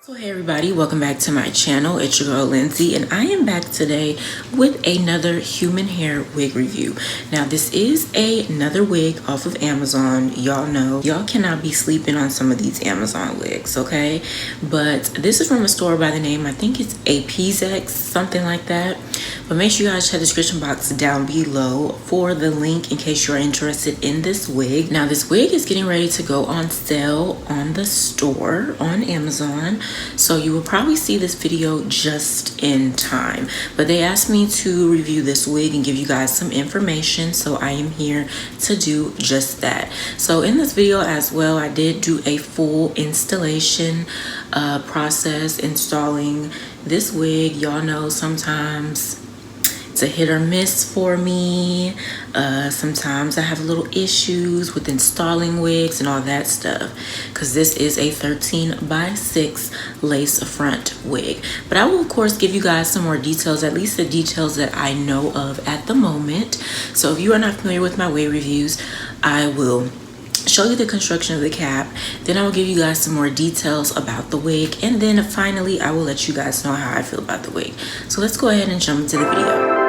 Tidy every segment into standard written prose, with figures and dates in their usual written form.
So hey everybody, welcome back to my channel. It's your girl Lindsay, and I am back today with another human hair wig review. Now this is another wig off of Amazon. Y'all know y'all cannot be sleeping on some of these Amazon wigs, okay? But this is from a store by the name, I think it's APEASEX, something like that. But make sure you guys check the description box down below for the link in case you're interested in this wig. Now this wig is getting ready to go on sale on the store on Amazon. So you will probably see this video just in time, but they asked me to review this wig and give you guys some information, so I am here to do just that. So in this video as well, I did do a full installation process installing this wig. Y'all know sometimes it's a hit or miss for me. Sometimes I have little issues with installing wigs and all that stuff, because this is a 13x6 lace front wig. But I will of course give you guys some more details, at least the details that I know of at the moment. So if you are not familiar with my wig reviews, I will show you the construction of the cap, then I will give you guys some more details about the wig, and then finally I will let you guys know how I feel about the wig. So let's go ahead and jump into the video.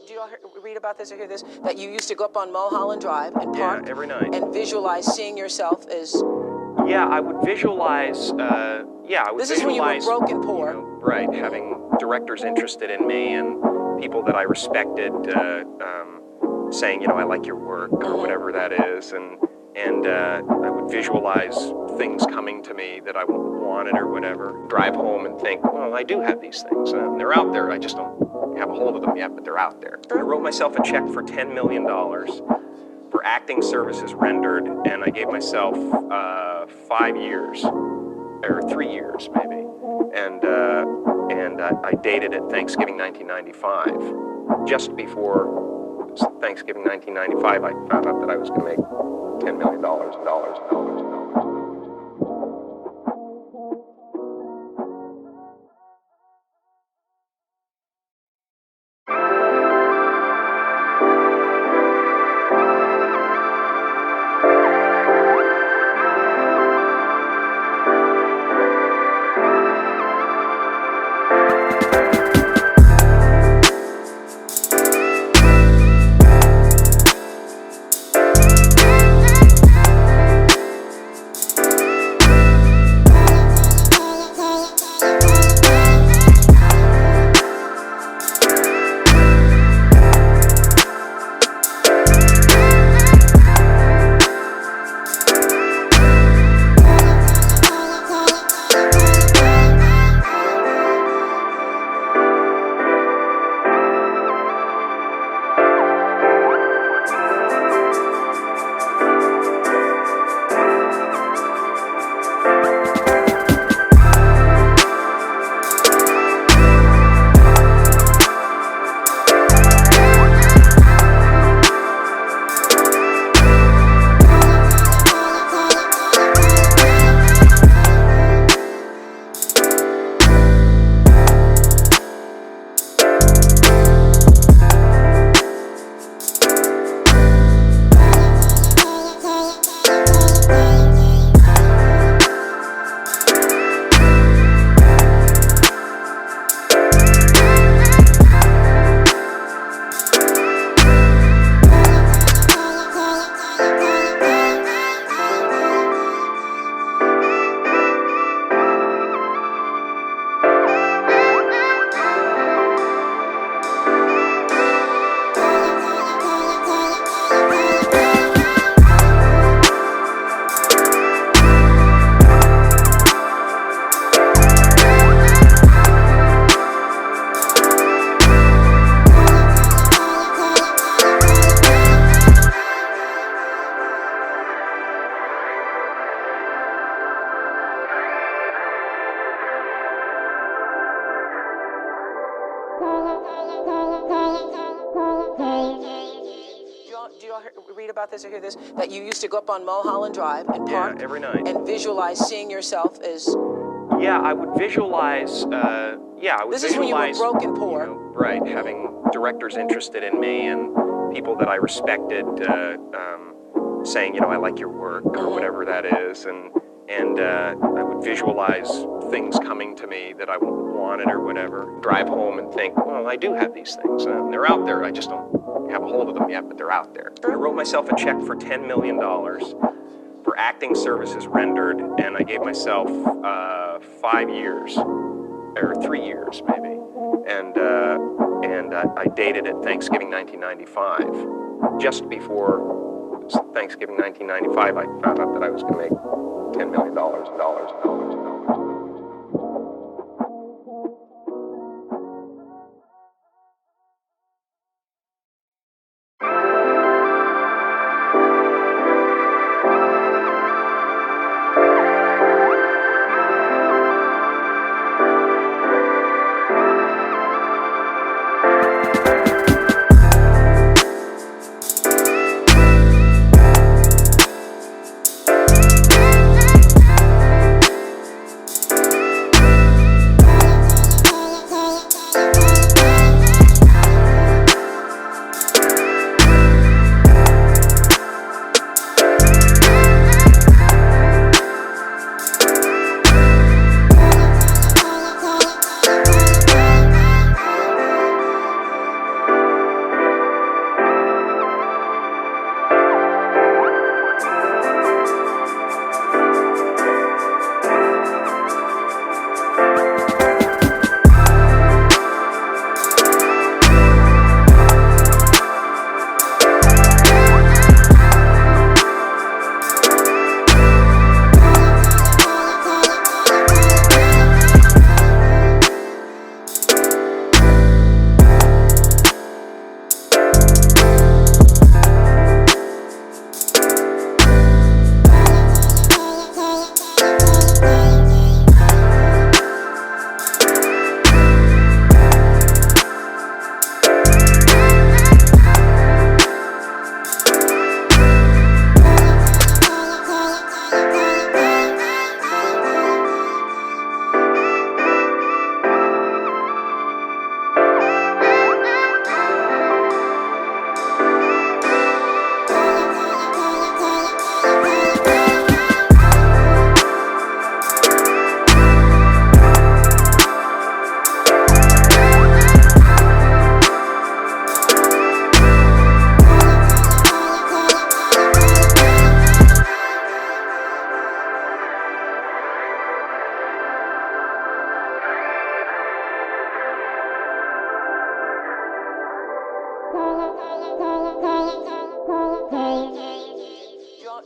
Do you all read about this or hear this? That you used to go up on Mulholland Drive and park every night and visualize seeing yourself as... Yeah, I would visualize, This is when you were broke and poor. You know, right, having directors interested in me and people that I respected saying, you know, I like your work or whatever that is. And I would visualize things coming to me that I wanted or whatever. Drive home and think, well, I do have these things. They're out there. I just don't have a hold of them yet, but they're out there. I wrote myself a check for $10 million for acting services rendered, and I gave myself 5 years, or 3 years maybe. And I dated it Thanksgiving 1995. Just before Thanksgiving 1995, I found out that I was going to make $10 million. read about this or hear this? That you used to go up on Mulholland Drive and park every night. and visualize seeing yourself as... Yeah, I would visualize, This is when you were broke and poor. You know, right, having directors interested in me and people that I respected saying, you know, I like your work or whatever that is. And I would visualize things coming to me that I wanted or whatever. Drive home and think, well, I do have these things. They're out there. I just don't have a hold of them yet, but they're out there. I wrote myself a check for $10 million for acting services rendered, and I gave myself 5 years, or 3 years maybe. And I dated it Thanksgiving 1995. Just before Thanksgiving 1995, I found out that I was going to make $10 million.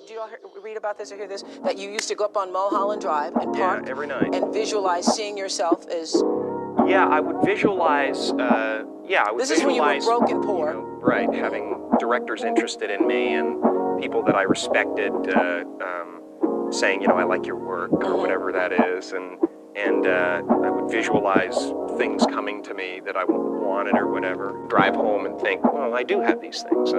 Do you all read about this or hear this? That you used to go up on Mulholland Drive and park every night. and visualize seeing yourself as... Yeah, I would visualize, This is when you were broke and poor. You know, right, having directors interested in me and people that I respected saying, you know, I like your work or whatever that is. And I would visualize things coming to me that I wanted or whatever. Drive home and think, well, I do have these things.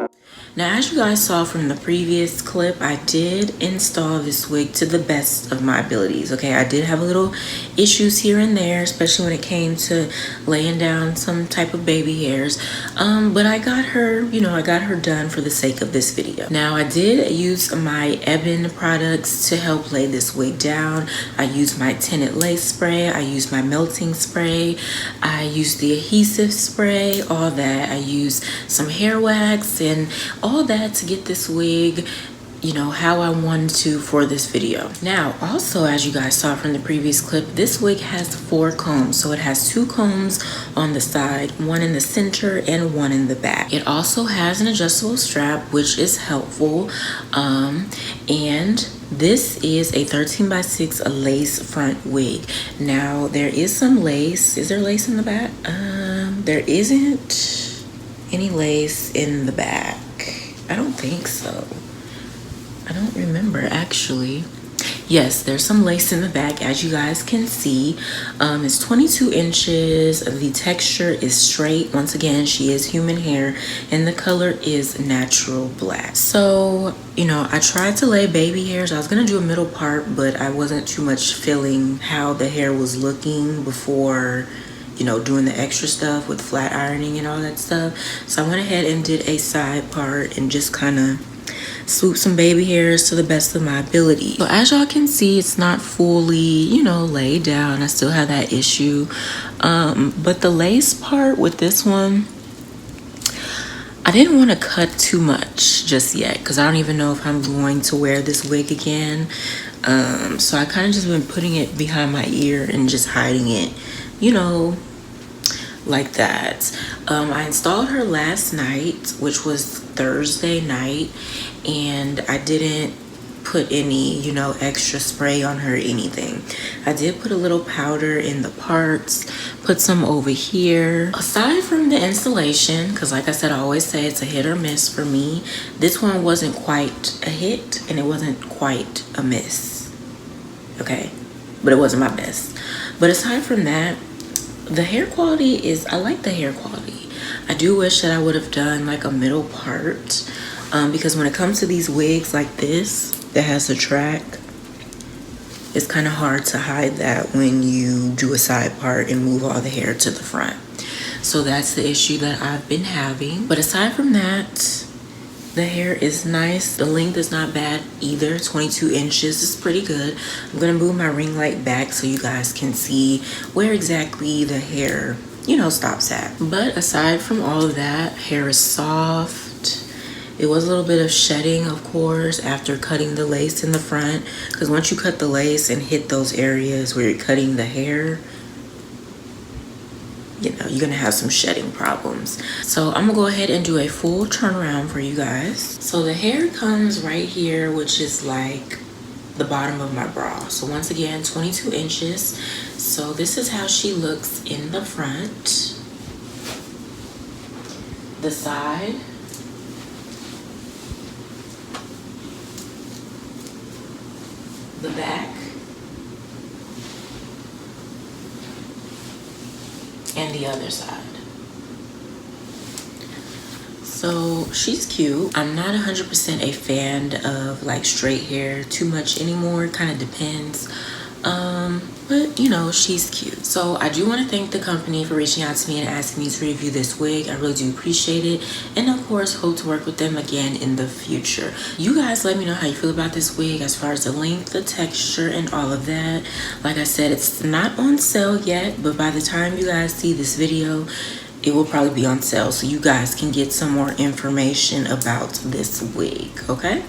Now, as you guys saw from the previous clip, I did install this wig to the best of my abilities. Okay, I did have a little issues here and there, especially when it came to laying down some type of baby hairs. But I got her, I got her done for the sake of this video. Now, I did use my Ebin products to help lay this wig down. I used my tinted lace spray. I used my melting spray. I used the adhesive spray, all that. I used some hair wax and all that to get this wig, how I wanted to for this video. Now, also, as you guys saw from the previous clip, this wig has 4 combs. So it has 2 combs on the side, 1 in the center and 1 in the back. It also has an adjustable strap, which is helpful. And this is a 13x6 lace front wig. Now, there is some lace. Is there lace in the back? There isn't any lace in the back. I don't think so. I don't remember, actually. Yes, there's some lace in the back, as you guys can see. It's 22 inches. The texture is straight. Once again, she is human hair, and the color is natural black. So, you know, I tried to lay baby hairs. I was gonna do a middle part, but I wasn't too much feeling how the hair was looking before, you know, doing the extra stuff with flat ironing and all that stuff. So I went ahead and did a side part and just kind of swoop some baby hairs to the best of my ability. So as y'all can see, it's not fully, you know, laid down. I still have that issue. But the lace part with this one, I didn't want to cut too much just yet because I don't even know if I'm going to wear this wig again. So I kind of just been putting it behind my ear and just hiding it, you know, like that. I installed her last night, which was Thursday night, and I didn't put any, you know, extra spray on her or anything. I did put a little powder in the parts, put some over here. Aside from the installation, because like I said, I always say it's a hit or miss for me, this one wasn't quite a hit and it wasn't quite a miss, okay? But it wasn't my best. But aside from that, the hair quality is, I like the hair quality. I do wish that I would have done like a middle part, because when it comes to these wigs like this that has a track, it's kind of hard to hide that when you do a side part and move all the hair to the front. So that's the issue that I've been having. But aside from that, the hair is nice. The length is not bad either. 22 inches is pretty good. I'm gonna move my ring light back so you guys can see where exactly the hair, you know, stops at. But aside from all of that, hair is soft. It was a little bit of shedding, of course, after cutting the lace in the front, because once you cut the lace and hit those areas where you're cutting the hair, you know, you're gonna have some shedding problems. So I'm gonna go ahead and do a full turnaround for you guys. So the hair comes right here, which is like the bottom of my bra. So once again, 22 inches. So this is how she looks in the front, the side, the back, and the other side. So she's cute. I'm not 100% a fan of like straight hair too much anymore. It kind of depends. But you know, she's cute. So I do want to thank the company for reaching out to me and asking me to review this wig. I really do appreciate it, and of course hope to work with them again in the future. You guys let me know how you feel about this wig as far as the length, the texture, and all of that. Like I said, it's not on sale yet, but by the time you guys see this video, it will probably be on sale, so you guys can get some more information about this wig, okay?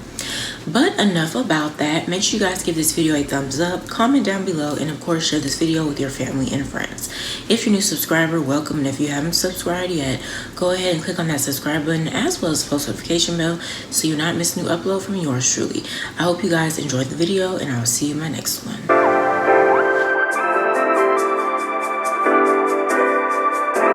But enough about that. Make sure you guys give this video a thumbs up, comment down below, and of course share this video with your family and friends. If you're a new subscriber, welcome, and if you haven't subscribed yet, go ahead and click on that subscribe button as well as the post notification bell so you're not missing a new upload from yours truly. I hope you guys enjoyed the video, and I'll see you in my next one.